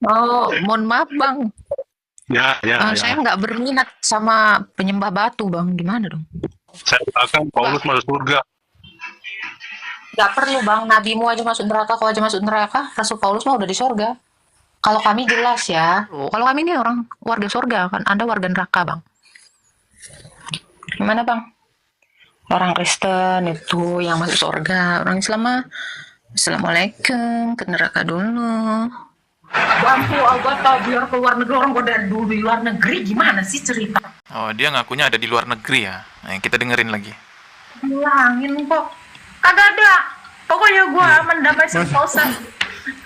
Oh, mohon maaf Bang. Ya, ya, Saya ya. nggak berminat sama penyembah batu Bang. Gimana dong? Saya katakan Paulus Nggak, masuk surga. nggak perlu Bang. Nabimu aja masuk neraka, kau aja masuk neraka. Rasul Paulus mah udah di sorga. Kalau kami jelas ya. Kalau kami ini orang warga sorga kan. Anda warga neraka Bang. Gimana Bang? Orang Kristen itu yang masuk sorga. Orang Islam mah Assalamualaikum, ke neraka dulu. Bantu Agatha biar keluar negeri, orang pada dulu di luar negeri, gimana sih cerita? Oh, dia ngakunya ada di luar negeri ya. Nah, kita dengerin lagi. Bilangin kok. Kagak ada. Pokoknya gue aman damai sentosa.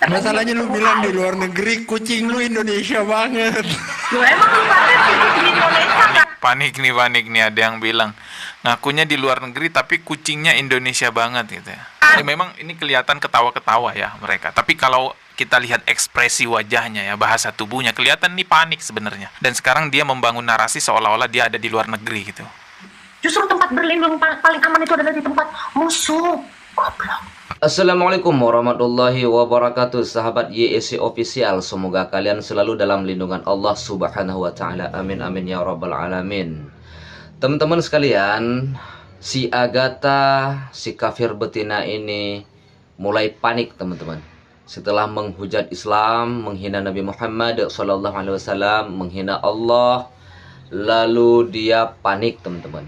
Masalahnya lu bilang di luar negeri, kucing lu Indonesia banget. Lu emang lu pakai hidup di Indonesia kan? Panik nih, ada yang bilang ngakunya di luar negeri tapi kucingnya Indonesia banget gitu ya. Memang ini kelihatan ketawa-ketawa ya mereka. Tapi kalau kita lihat ekspresi wajahnya ya, bahasa tubuhnya kelihatan nih panik sebenarnya. Dan sekarang dia membangun narasi seolah-olah dia ada di luar negeri gitu. Justru tempat berlindung paling aman itu adalah di tempat musuh. Goblok. Assalamualaikum warahmatullahi wabarakatuh, sahabat YSC Official. Semoga kalian selalu dalam lindungan Allah Subhanahu wa taala. Amin amin ya rabbal alamin. Teman-teman sekalian, si Agatha, si kafir betina ini mulai panik, teman-teman. Setelah menghujat Islam, menghina Nabi Muhammad SAW, menghina Allah, lalu dia panik, teman-teman.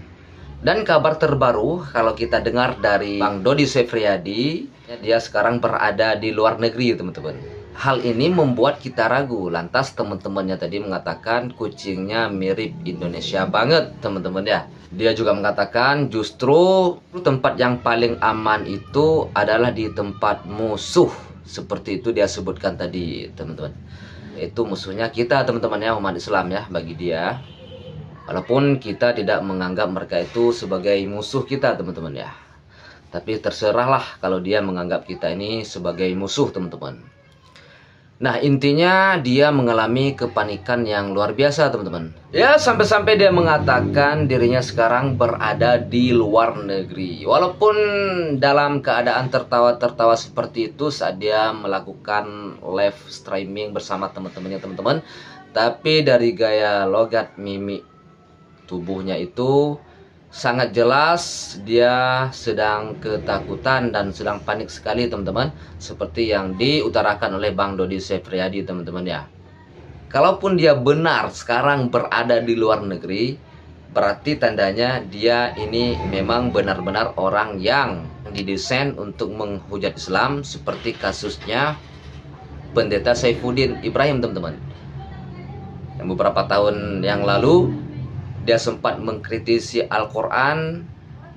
Dan kabar terbaru kalau kita dengar dari Bang Dodi Sefriadi, dia sekarang berada di luar negeri, teman-teman. Hal ini membuat kita ragu. Lantas teman-temannya tadi mengatakan kucingnya mirip Indonesia banget, teman-teman ya. Dia juga mengatakan justru tempat yang paling aman itu adalah di tempat musuh. Seperti itu dia sebutkan tadi, teman-teman. Itu musuhnya kita, teman-teman ya, umat Islam ya, bagi dia. Walaupun kita tidak menganggap mereka itu sebagai musuh kita, teman-teman ya. Tapi terserahlah kalau dia menganggap kita ini sebagai musuh, teman-teman. Nah, intinya dia mengalami kepanikan yang luar biasa, teman-teman. Ya, sampai-sampai dia mengatakan dirinya sekarang berada di luar negeri. Walaupun dalam keadaan tertawa-tertawa seperti itu saat dia melakukan live streaming bersama teman-temannya, teman-teman. Tapi dari gaya logat mimik tubuhnya itu sangat jelas dia sedang ketakutan dan sedang panik sekali, teman-teman, seperti yang diutarakan oleh Bang Dodi Sefriadi, teman-teman ya. Kalaupun dia benar sekarang berada di luar negeri, berarti tandanya dia ini memang benar-benar orang yang didesain untuk menghujat Islam, seperti kasusnya Pendeta Saifuddin Ibrahim, teman-teman. Yang beberapa tahun yang lalu dia sempat mengkritisi Al-Quran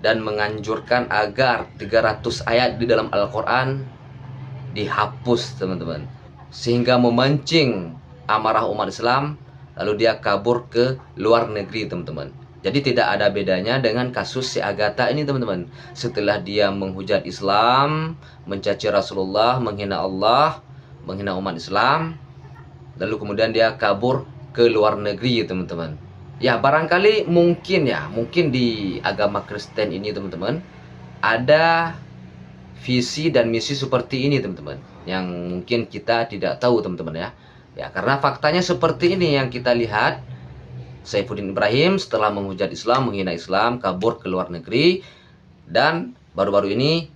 dan menganjurkan agar 300 ayat di dalam Al-Quran dihapus, teman-teman. Sehingga memancing amarah umat Islam, lalu dia kabur ke luar negeri, teman-teman. Jadi tidak ada bedanya dengan kasus si Agatha ini, teman-teman. Setelah dia menghujat Islam, mencaci Rasulullah, menghina Allah, menghina umat Islam, lalu kemudian dia kabur ke luar negeri, teman-teman. Ya, barangkali mungkin di agama Kristen ini, teman-teman, ada visi dan misi seperti ini, teman-teman, yang mungkin kita tidak tahu, teman-teman ya. Ya, karena faktanya seperti ini yang kita lihat. Saifuddin Ibrahim setelah menghujat Islam, menghina Islam, kabur ke luar negeri. Dan baru-baru ini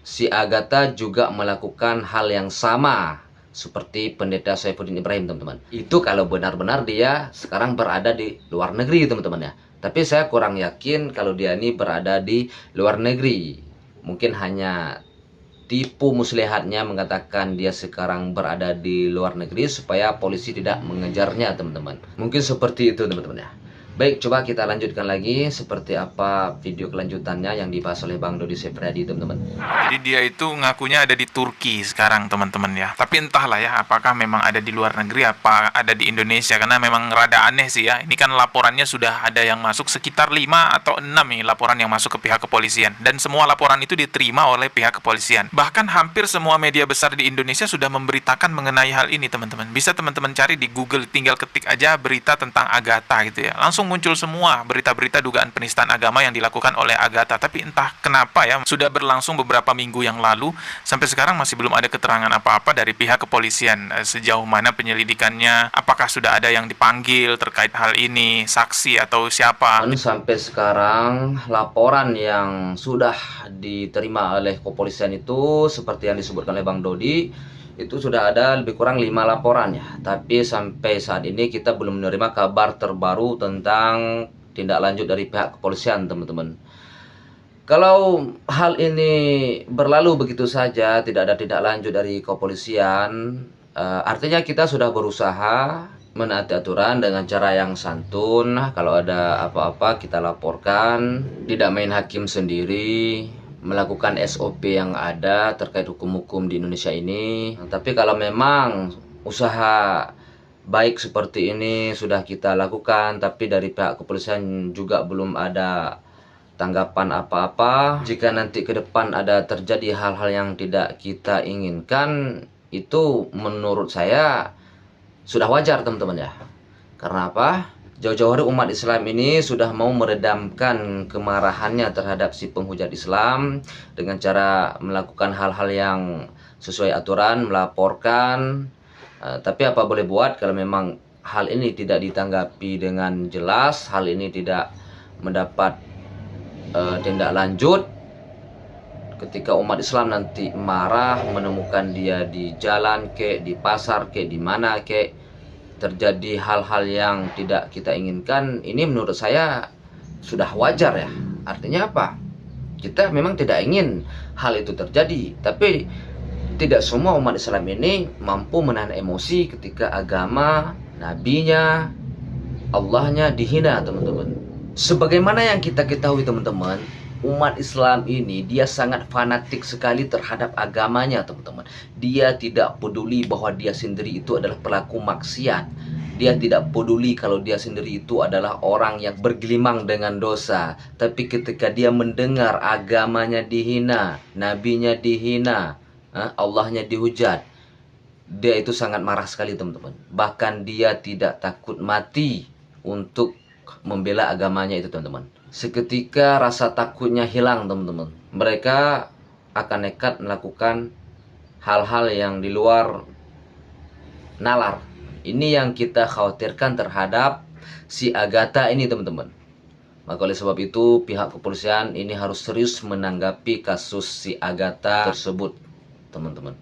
si Agatha juga melakukan hal yang sama seperti Pendeta Saifuddin Ibrahim, teman-teman. Itu kalau benar-benar dia sekarang berada di luar negeri, teman-teman ya. Tapi saya kurang yakin kalau dia ini berada di luar negeri. Mungkin hanya tipu muslihatnya mengatakan dia sekarang berada di luar negeri supaya polisi tidak mengejarnya, teman-teman. Mungkin seperti itu, teman-teman ya. Baik, coba kita lanjutkan lagi seperti apa video kelanjutannya yang dibahas oleh Bang Dodi Sefriadi, teman-teman. Jadi dia itu ngakunya ada di Turki sekarang, teman-teman ya. Tapi entahlah ya, apakah memang ada di luar negeri, apa ada di Indonesia. Karena memang rada aneh sih ya. Ini kan laporannya sudah ada yang masuk sekitar 5 atau 6 nih laporan yang masuk ke pihak kepolisian. Dan semua laporan itu diterima oleh pihak kepolisian. Bahkan hampir semua media besar di Indonesia sudah memberitakan mengenai hal ini, teman-teman. Bisa teman-teman cari di Google, tinggal ketik aja berita tentang Agatha gitu ya. Langsung muncul semua berita-berita dugaan penistaan agama yang dilakukan oleh Agatha. Tapi entah kenapa ya, sudah berlangsung beberapa minggu yang lalu, sampai sekarang masih belum ada keterangan apa-apa dari pihak kepolisian. Sejauh mana penyelidikannya, apakah sudah ada yang dipanggil terkait hal ini, saksi atau siapa? Dan sampai sekarang laporan yang sudah diterima oleh kepolisian itu seperti yang disebutkan oleh Bang Dodi, itu sudah ada lebih kurang 5 laporan ya. Tapi sampai saat ini kita belum menerima kabar terbaru tentang tindak lanjut dari pihak kepolisian, teman-teman. Kalau hal ini berlalu begitu saja, tidak ada tindak lanjut dari kepolisian, artinya kita sudah berusaha menaati aturan dengan cara yang santun. Kalau ada apa-apa kita laporkan, tidak main hakim sendiri, melakukan SOP yang ada terkait hukum-hukum di Indonesia ini. Tapi kalau memang usaha baik seperti ini sudah kita lakukan, tapi dari pihak kepolisian juga belum ada tanggapan apa-apa, jika nanti ke depan ada terjadi hal-hal yang tidak kita inginkan, itu menurut saya sudah wajar, teman-teman ya. Karena apa? Jauh-jauh hari umat Islam ini sudah mau meredamkan kemarahannya terhadap si penghujat Islam dengan cara melakukan hal-hal yang sesuai aturan, melaporkan. Tapi apa boleh buat kalau memang hal ini tidak ditanggapi dengan jelas, hal ini tidak mendapat tindak lanjut. Ketika umat Islam nanti marah, menemukan dia di jalan kek, di pasar kek, di mana kek, terjadi hal-hal yang tidak kita inginkan, ini menurut saya sudah wajar ya. Artinya apa? Kita memang tidak ingin hal itu terjadi, tapi tidak semua umat Islam ini mampu menahan emosi ketika agama, nabinya, Allahnya dihina, teman-teman. Sebagaimana yang kita ketahui, teman-teman, umat Islam ini dia sangat fanatik sekali terhadap agamanya, teman-teman. Dia tidak peduli bahwa dia sendiri itu adalah pelaku maksiat. Dia tidak peduli kalau dia sendiri itu adalah orang yang bergelimang dengan dosa. Tapi ketika dia mendengar agamanya dihina, nabinya dihina, Allahnya dihujat, dia itu sangat marah sekali, teman-teman. Bahkan dia tidak takut mati untuk membela agamanya itu, teman-teman. Seketika rasa takutnya hilang, teman-teman. Mereka akan nekat melakukan hal-hal yang di luar nalar. Ini yang kita khawatirkan terhadap si Agatha ini, teman-teman. Maka oleh sebab itu pihak kepolisian ini harus serius menanggapi kasus si Agatha tersebut, teman-teman.